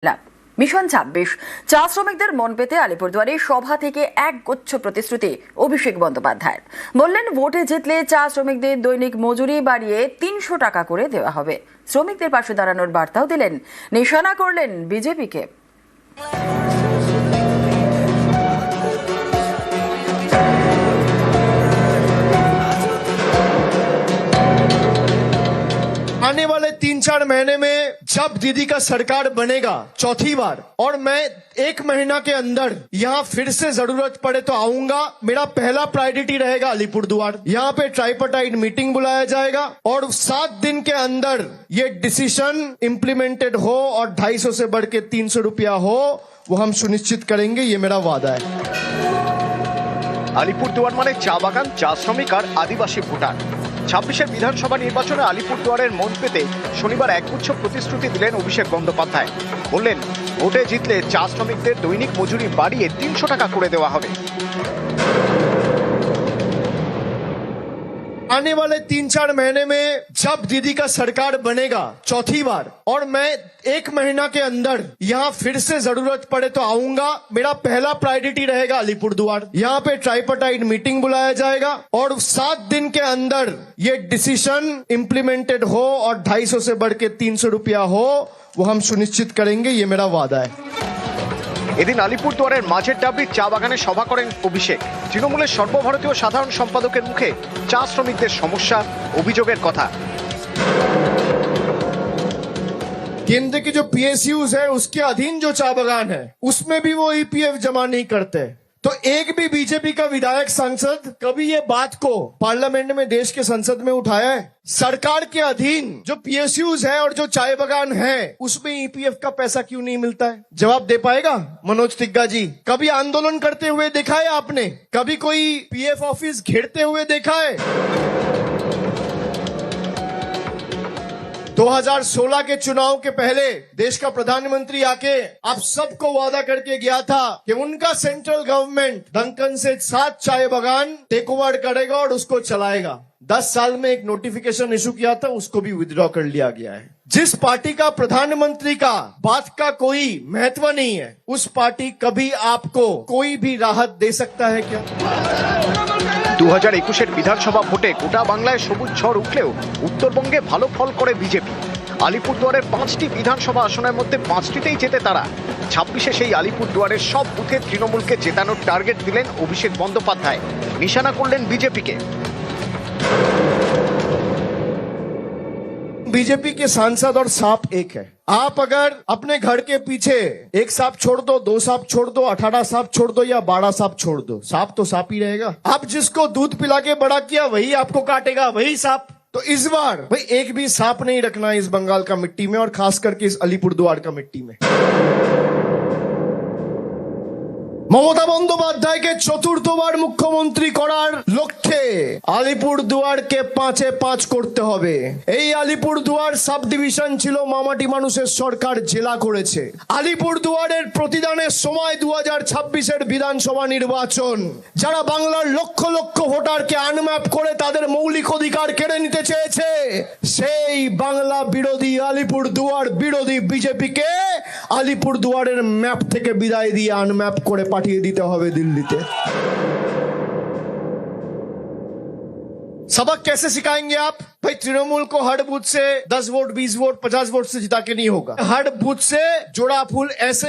Mission ২৬ চা শ্রমিকদের মন পেতে আলিপুরদুয়ারে সভা থেকে এক গুচ্ছ প্রতিশ্রুতি অভিষেক বন্দ্যোপাধ্যায়ের। বললেন, ভোটে জিতলে চা শ্রমিকদের দৈনিক মজুরি বাড়িয়ে ৩০০ টাকা করে দেওয়া হবে। শ্রমিকদের পাশে দাঁড়ানোর বার্তাও দিলেন, নিশানা করলেন বিজেপিকে। आने वाले 3-4 महीने में जब दीदी का सरकार बनेगा चौथी बार, और मैं 1 महीना के अंदर यहाँ फिर से जरूरत पड़े तो आऊंगा, मेरा पहला प्रायोरिटी रहेगा अलीपुरदुआर। यहाँ पे ट्राइपार्टाइट मीटिंग बुलाया जाएगा और 7 दिन के अंदर ये डिसीजन इम्प्लीमेंटेड हो और 250 से बढ़ के 300 रुपया हो, वो हम सुनिश्चित करेंगे, ये मेरा वादा है। আলিপুরদুয়ার মানে চা বাগান, চা শ্রমিক আর আদিবাসী ভোটার। ২৬-এর বিধানসভা নির্বাচনে আলিপুরদুয়ারের মন পেতে শনিবার একগুচ্ছ প্রতিশ্রুতি দিলেন অভিষেক বন্দ্যোপাধ্যায়। বললেন, ভোটে জিতলে চা শ্রমিকদের দৈনিক মজুরি বাড়িয়ে ৩০০ টাকা করে দেওয়া হবে। आने वाले 3-4 महीने में जब दीदी का सरकार बनेगा चौथी बार, और मैं 1 महीना के अंदर यहाँ फिर से जरूरत पड़े तो आऊंगा, मेरा पहला प्रायोरिटी रहेगा अलीपुरदुआर। यहाँ पे ट्राइपार्टाइट मीटिंग बुलाया जाएगा और 7 दिन के अंदर ये डिसीजन इम्प्लीमेंटेड हो और 250 से बढ़ के 300 रुपया हो, वो हम सुनिश्चित करेंगे, ये मेरा वादा है। এদিন আলিপুরদুয়ারের মাঝের ডাবরির চা বাগানে সভা করেন অভিষেক। তৃণমূলের সর্বভারতীয় সাধারণ সম্পাদকের মুখে চা শ্রমিকদের সমস্যা, অভিযোগের কথা। केंद्र के जो PSUs है उसके अधीन जो चाय बागान है उसमें भी वो EPF जमा नहीं करते। तो एक भी बीजेपी का विधायक सांसद कभी ये बात को पार्लियामेंट में, देश के संसद में उठाया है? सरकार के अधीन जो PSUs है और जो चाय बागान है उसमें EPF का पैसा क्यों नहीं मिलता है? जवाब दे पाएगा मनोज तिग्गा जी? कभी आंदोलन करते हुए देखा है आपने? कभी कोई PF ऑफिस घेरते हुए देखा है? 2016 के चुनाव के पहले देश का प्रधानमंत्री आके आप सबको वादा करके गया था कि उनका सेंट्रल गवर्नमेंट डंकन से 7 चाय बागान टेक ओवर करेगा और उसको चलाएगा। 10 साल में एक नोटिफिकेशन इशू किया था, उसको भी विथड्रॉ कर लिया गया है। जिस पार्टी का प्रधानमंत्री का बात का कोई महत्व नहीं है, उस पार्टी कभी आपको कोई भी राहत दे सकता है क्या? ২০২১-এর বিধানসভা ভোটে গোটা বাংলায় সবুজ ঝড় উঠলেও উত্তরবঙ্গে ভালো ফল করে বিজেপি। আলিপুরদুয়ারের 5টি বিধানসভা আসনের মধ্যে 5টিতেই জেতে তারা। ২৬-এ সেই আলিপুরদুয়ারের সব বুথে তৃণমূলকে জেতানোর টার্গেট দিলেন অভিষেক বন্দ্যোপাধ্যায়। নিশানা করলেন বিজেপিকে। बीजेपी के सांसद और सांप एक है। आप अगर अपने घर के पीछे 1 सांप छोड़ दो, 2 सांप छोड़ दो, 18 सांप छोड़ दो या 12 सांप छोड़ दो, सांप तो सांप ही रहेगा। आप जिसको दूध पिला के बड़ा किया वही आपको काटेगा, वही सांप। तो इस बार भाई एक भी सांप नहीं रखना इस बंगाल का मिट्टी में, और खास करके इस अलीपुरदुआर का मिट्टी में। মমতা বন্দ্যোপাধ্যায়কে চতুর্থবার মুখ্যমন্ত্রী করার লক্ষ্যে আলিপুরদুয়ারকে 5-এ 5 করতে হবে। এই আলিপুরদুয়ার সাব ডিভিশন ছিল মামাটি মানুষের সরকার জেলা করেছে। আলিপুরদুয়ারের প্রতিদানের সময় 2026-এর বিধানসভা নির্বাচন। যারা বাংলার লক্ষ লক্ষ ভোটারকে আনম্যাপ করে তাদের মৌলিক অধিকার কেড়ে নিতে চেয়েছে, সেই বাংলা বিরোধী আলিপুরদুয়ার বিরোধী বিজেপিকে আলিপুরদুয়ারের ম্যাপ থেকে বিদায় দিয়ে আনম্যাপ করে পাঠিয়ে দিতে হবে দিল্লিতে। सबक कैसे सिखाएंगे आप? भाई तृणमूल को हर बूथ से 10 वोट, 20 वोट, 50 वोट से जिता के नहीं होगा। हर बूथ से जोड़ा फूल ऐसे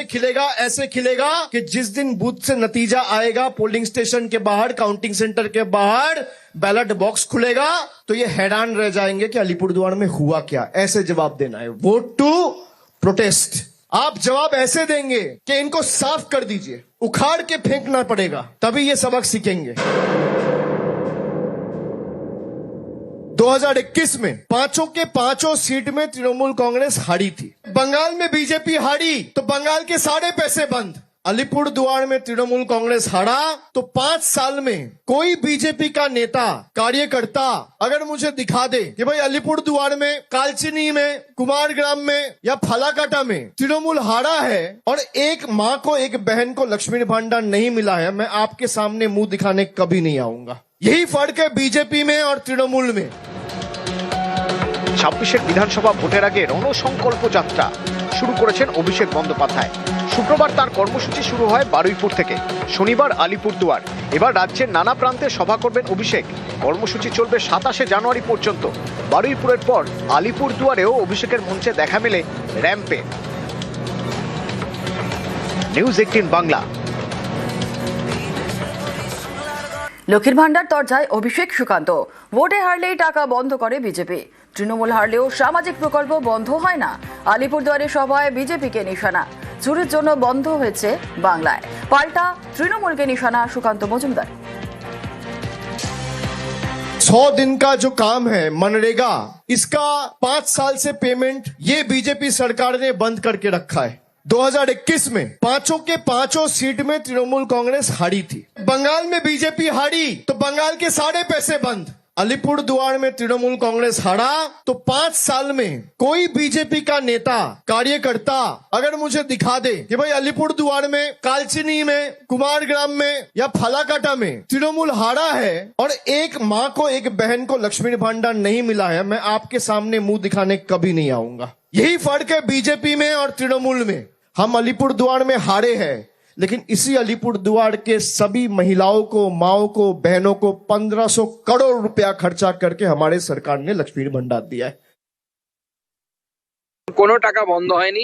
खिलेगा कि जिस दिन बूथ से नतीजा आएगा, पोलिंग स्टेशन के बाहर, काउंटिंग सेंटर के बाहर बैलेट बॉक्स खुलेगा, तो ये हैरान रह जाएंगे कि अलीपुरदुआर में हुआ क्या। ऐसे जवाब देना है। Vote to protest. आप जवाब ऐसे देंगे कि इनको साफ कर दीजिए, उखाड़ के फेंकना पड़ेगा, तभी ये सबक सीखेंगे। 2021 में 5 के 5 सीट में तृणमूल कांग्रेस हारी थी। बंगाल में बीजेपी हारी तो बंगाल के सारे पैसे बंद। अलीपुरदुआर में तृणमूल कांग्रेस हारा तो 5 साल में कोई बीजेपी का नेता, कार्यकर्ता अगर मुझे दिखा दे कि भाई अलीपुरदुआर में, कालचिनी में, कुमारग्राम में या फलाकाटा में तृणमूल हारा है और एक माँ को, एक बहन को लक्ष्मी भांडार नहीं मिला है, मैं आपके सामने मुंह दिखाने कभी नहीं आऊंगा। यही फर्क है बीजेपी में और तृणमूल में। ২৬-এর বিধানসভা ভোটের আগে রণসংকল্প যাত্রা। শুরু করেছেন অভিষেক বন্দ্যোপাধ্যায়। শুক্রবার তার কর্মসূচি শুরু হয় বারুইপুর থেকে, শনিবার আলিপুরদুয়ার। এবার রাজ্যের নানা প্রান্তে সভা করবেন অভিষেক। কর্মসূচি চলবে 27শে জানুয়ারি পর্যন্ত। বারুইপুরের পর আলিপুরদুয়ারেও অভিষেকের মঞ্চে দেখা মেলে র্যাম্পে। নিউজ 18 বাংলা। লক্ষ্মীর ভান্ডার তরজায় অভিষেক সুকান্ত। ভোটে হারলেই টাকা বন্ধ করে বিজেপি। তৃণমূল হারলেও সামাজিক প্রকল্প বন্ধ হয় না। আলিপুরদুয়ারে সভায় বিজেপিকে নিশানা। চুরির জন্য বন্ধ হয়েছে বাংলায়। পাল্টা তৃণমূলকে নিশানা সুকান্ত মজুমদার। 100 दिन का जो काम है मनरेगा, इसका 5 साल से पेमेंट ये बीजेपी सरकार ने बंद करके रखा है। 2021 में पांचों के पांचों सीट में तृणमूल कांग्रेस हारी थी। बंगाल में बीजेपी हारी तो बंगाल के सारे पैसे बंद। अलीपुरदुआर में तृणमूल कांग्रेस हारा तो 5 साल में कोई बीजेपी का नेता कार्यकर्ता अगर मुझे दिखा दे कि भाई अलीपुरदुआर में, कालचिनी में, कुमारग्राम में या फलाकाटा में तृणमूल हारा है और एक माँ को, एक बहन को लक्ष्मी भांडार नहीं मिला है, मैं आपके सामने मुंह दिखाने कभी नहीं आऊंगा। यही फर्क है बीजेपी में और तृणमूल में। हम अलीपुरदुआर में हारे हैं, लेकिन इसी अलीपुरदुआर के सभी महिलाओं को, माओ को, बहनों को 1500 करोड़ रुपया खर्चा करके हमारे सरकार ने लक्ष्मी भंडार दिया है। কোনো টাকা বন্ধ হয়নি।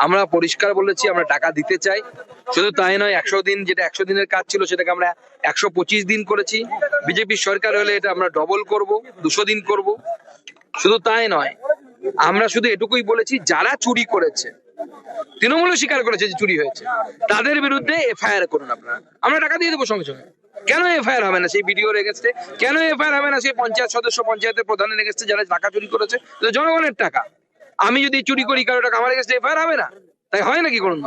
আমরা পরিষ্কার বলেছি আমরা টাকা দিতে চাই। শুধু তাই নয়, 100 দিন, যেটা 100 দিনের কাজ ছিল সেটাকে আমরা 125 দিন করেছি। বিজেপি সরকার হলে এটা আমরা ডবল করব, 200 দিন করব। শুধু তাই নয়, আমরা শুধু এটুকুই বলেছি যারা চুরি করেছে, তৃণমূলও স্বীকার করেছে যে চুরি হয়েছে, তাদের বিরুদ্ধে এফআইআর করুন আপনারা। আমরা টাকা দিয়ে দেবো সঙ্গে সঙ্গে। কেন এফআইআর হবে না সেই ভিডিওর এগেন্স্টে? কেন এফআইআর হবে না সেই পঞ্চায়েত সদস্য, পঞ্চায়েতের প্রধানের এগেন্স্টে যারা টাকা চুরি করেছে? তো জনগণের টাকা। আমি যদি চুরি করি কারো টাকা, আমার এগেন্স্টে এফআইআর হবে না? তাই হয় নাকি? করুন।